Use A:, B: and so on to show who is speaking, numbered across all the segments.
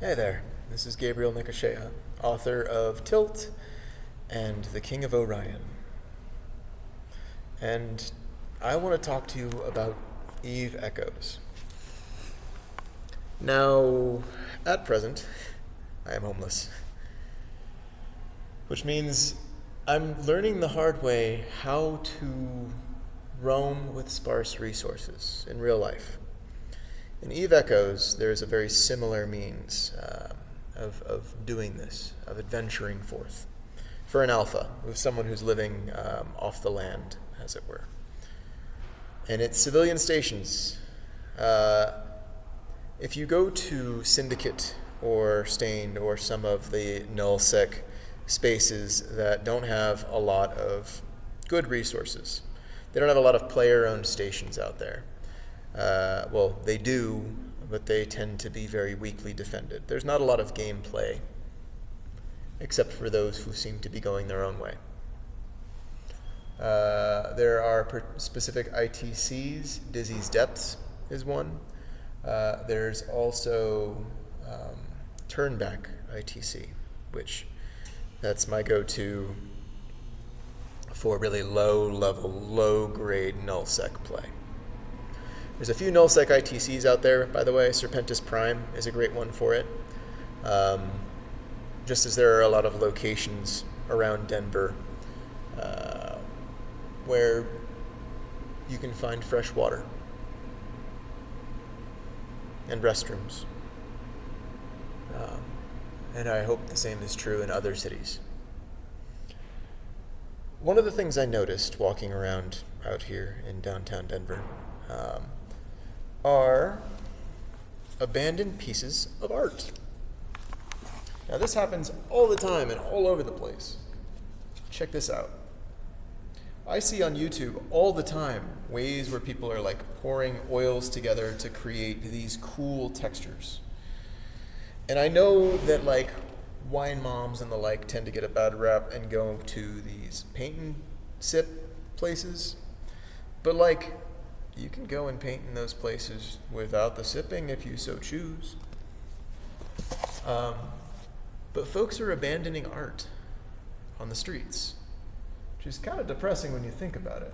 A: Hey there, this is Gabriel Nicosia, author of Tilt and The King of Orion. And I want to talk to you about Eve Echoes. Now, at present, I am homeless, which means I'm learning the hard way how to roam with sparse resources in real life. In Eve Echoes, there is a very similar means of doing this, of adventuring forth. For an alpha, with someone who's living off the land, as it were. And it's civilian stations. If you go to Syndicate or Stained or some of the nullsec spaces that don't have a lot of good resources, they don't have a lot of player-owned stations out there. Well, they do, but they tend to be very weakly defended. There's not a lot of gameplay, except for those who seem to be going their own way. There are specific ITCs. Dizzy's Depths is one. There's also Turnback ITC, which that's my go-to for really low-level, low-grade nullsec play. There's a few nullsec ITCs out there, by the way. Serpentis Prime is a great one for it. Just as there are a lot of locations around Denver where you can find fresh water and restrooms. And I hope the same is true in other cities. One of the things I noticed walking around out here in downtown Denver are abandoned pieces of art. Now this happens all the time and all over the place. Check this out. I see on YouTube all the time ways where people are like pouring oils together to create these cool textures. And I know that like wine moms and the like tend to get a bad rap and go to these paint and sip places, but like you can go and paint in those places without the sipping if you so choose. But folks are abandoning art on the streets, which is kind of depressing when you think about it.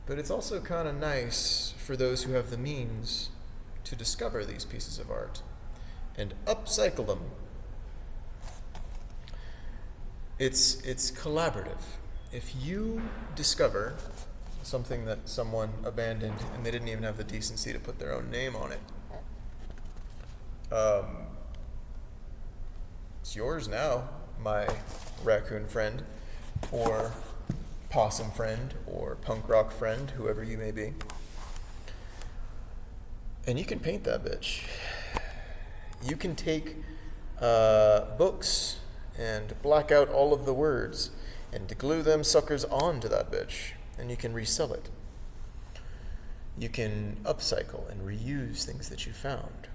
A: But it's also kind of nice for those who have the means to discover these pieces of art and upcycle them. It's collaborative. If you discover something that someone abandoned and they didn't even have the decency to put their own name on it, it's yours now, my raccoon friend, or possum friend, or punk rock friend, whoever you may be. And you can paint that bitch. You can take books and black out all of the words and glue them suckers onto that bitch, and you can resell it. You can upcycle and reuse things that you found.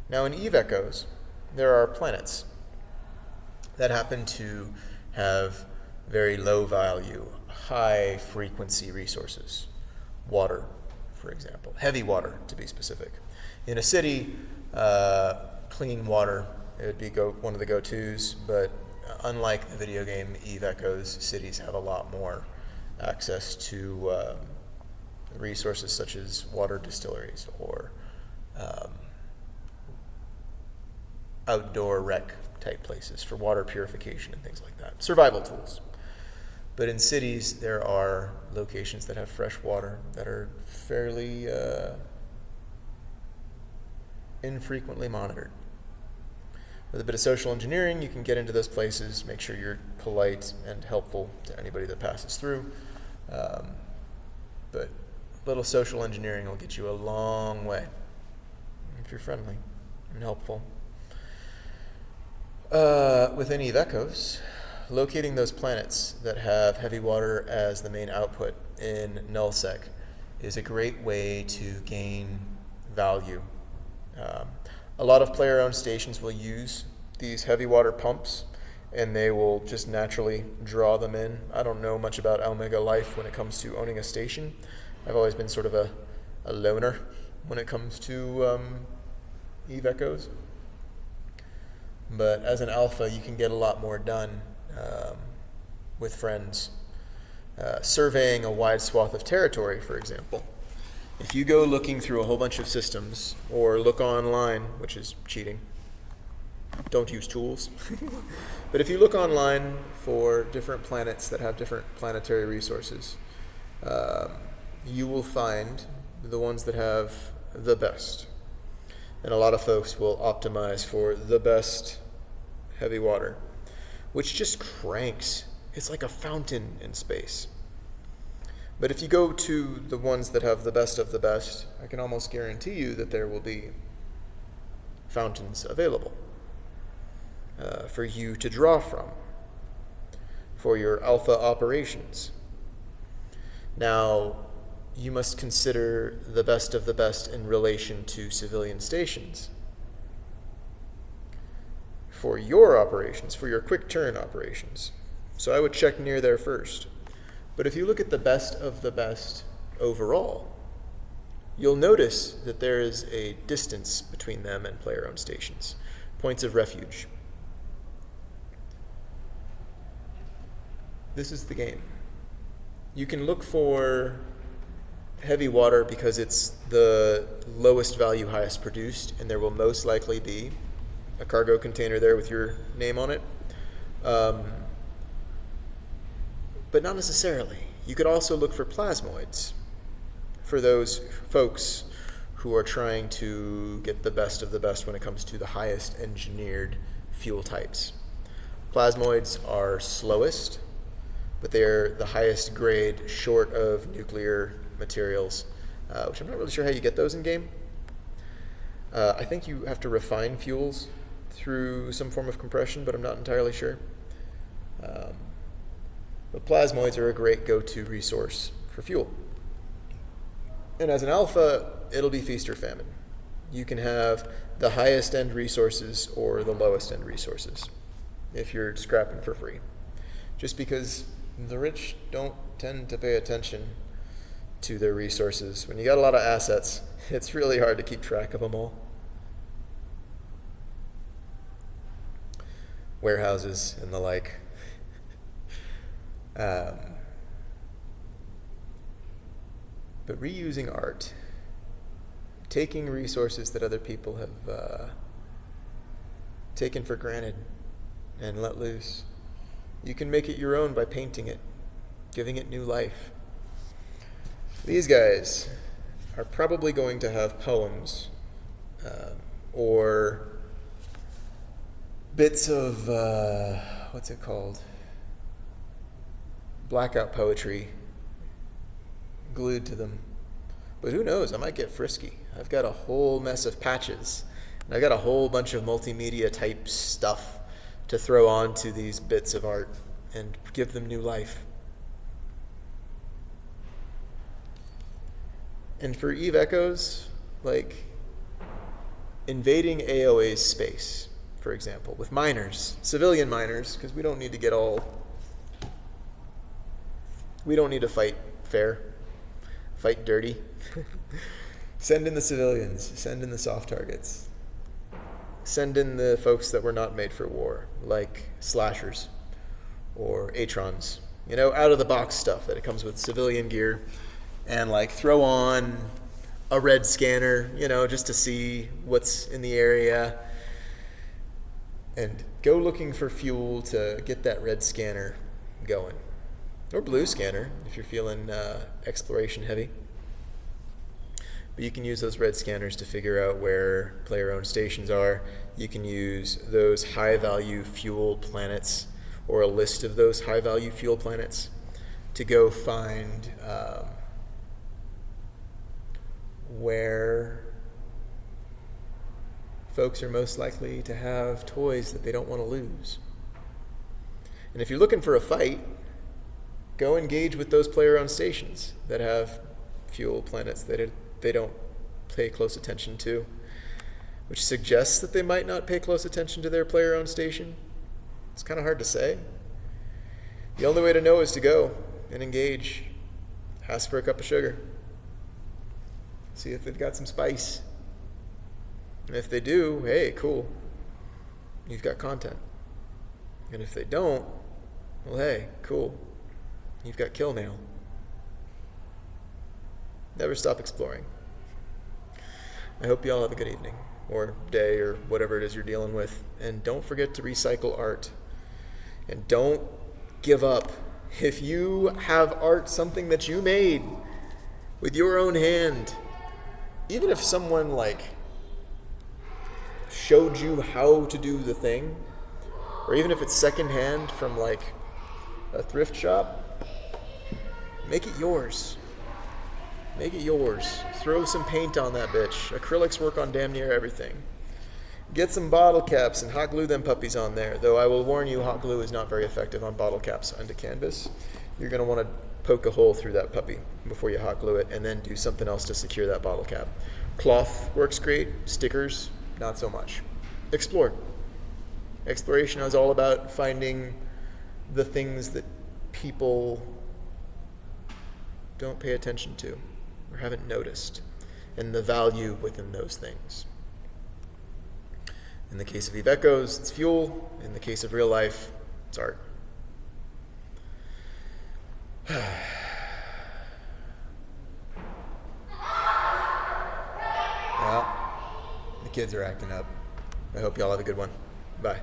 A: Now in Eve Echoes, there are planets that happen to have very low value, high frequency resources. Water, for example. Heavy water, to be specific. In a city, clean water, it would be one of the go-tos, but unlike the video game Eve Echoes, cities have a lot more access to resources such as water distilleries or outdoor rec type places for water purification and things like that. Survival tools. But in cities, there are locations that have fresh water that are fairly infrequently monitored. With a bit of social engineering, you can get into those places, make sure you're polite and helpful to anybody that passes through. But a little social engineering will get you a long way if you're friendly and helpful. Within Eve Echoes, locating those planets that have heavy water as the main output in nullsec is a great way to gain value. A lot of player-owned stations will use these heavy water pumps, and they will just naturally draw them in. I don't know much about Omega life when it comes to owning a station. I've always been sort of a loner when it comes to Eve Echoes. But as an alpha, you can get a lot more done with friends. Surveying a wide swath of territory, for example. If you go looking through a whole bunch of systems, or look online, which is cheating, don't use tools. But if you look online for different planets that have different planetary resources, you will find the ones that have the best. And a lot of folks will optimize for the best heavy water, which just cranks. It's like a fountain in space. But if you go to the ones that have the best of the best, I can almost guarantee you that there will be fountains available for you to draw from for your alpha operations. Now, you must consider the best of the best in relation to civilian stations. For your operations, for your quick turn operations. So I would check near there first. But if you look at the best of the best overall, you'll notice that there is a distance between them and player-owned stations, points of refuge. This is the game. You can look for heavy water because it's the lowest value, highest produced, and there will most likely be a cargo container there with your name on it. But not necessarily. You could also look for plasmoids for those folks who are trying to get the best of the best when it comes to the highest engineered fuel types. Plasmoids are slowest, but they're the highest grade short of nuclear materials, which I'm not really sure how you get those in game. I think you have to refine fuels through some form of compression, but I'm not entirely sure. But plasmoids are a great go-to resource for fuel. And as an alpha, it'll be feast or famine. You can have the highest end resources or the lowest end resources if you're scrapping for free. Just because the rich don't tend to pay attention to their resources. When you got a lot of assets, it's really hard to keep track of them all. Warehouses and the like. But reusing art, taking resources that other people have taken for granted and let loose, you can make it your own by painting it, giving it new life. These guys are probably going to have poems or bits of, what's it called? Blackout poetry glued to them. But who knows, I might get frisky. I've got a whole mess of patches, and I've got a whole bunch of multimedia type stuff to throw onto these bits of art and give them new life. And for Eve Echoes, like invading AOA's space, for example, with miners, civilian miners, because we don't need to fight fair, fight dirty. Send in the civilians, send in the soft targets. Send in the folks that were not made for war, like slashers or Atrons. You know, out of the box stuff that it comes with civilian gear, and like throw on a red scanner, you know, just to see what's in the area. And go looking for fuel to get that red scanner going. Or blue scanner, if you're feeling exploration heavy. But you can use those red scanners to figure out where player-owned stations are. You can use those high-value fuel planets, or a list of those high-value fuel planets, to go find where folks are most likely to have toys that they don't want to lose. And if you're looking for a fight, go engage with those player-owned stations that have fuel planets that they don't pay close attention to, which suggests that they might not pay close attention to their player-owned station. It's kind of hard to say. The only way to know is to go and engage. Ask for a cup of sugar. See if they've got some spice. And if they do, hey, cool. you've got content. And if they don't, well, hey, cool. You've got kill nail. Never stop exploring. I hope you all have a good evening, or day, or whatever it is you're dealing with. And don't forget to recycle art. And don't give up. If you have art, something that you made with your own hand, even if someone showed you how to do the thing, or even if it's secondhand from a thrift shop, make it yours. Make it yours. Throw some paint on that bitch. Acrylics work on damn near everything. Get some bottle caps and hot glue them puppies on there. Though I will warn you, hot glue is not very effective on bottle caps onto canvas. You're going to want to poke a hole through that puppy before you hot glue it, and then do something else to secure that bottle cap. Cloth works great. Stickers, not so much. Explore. Exploration is all about finding the things that people don't pay attention to or haven't noticed, and the value within those things. In the case of Eve Echoes, it's fuel. In the case of real life, it's art. Well, the kids are acting up. I hope y'all have a good one. Bye.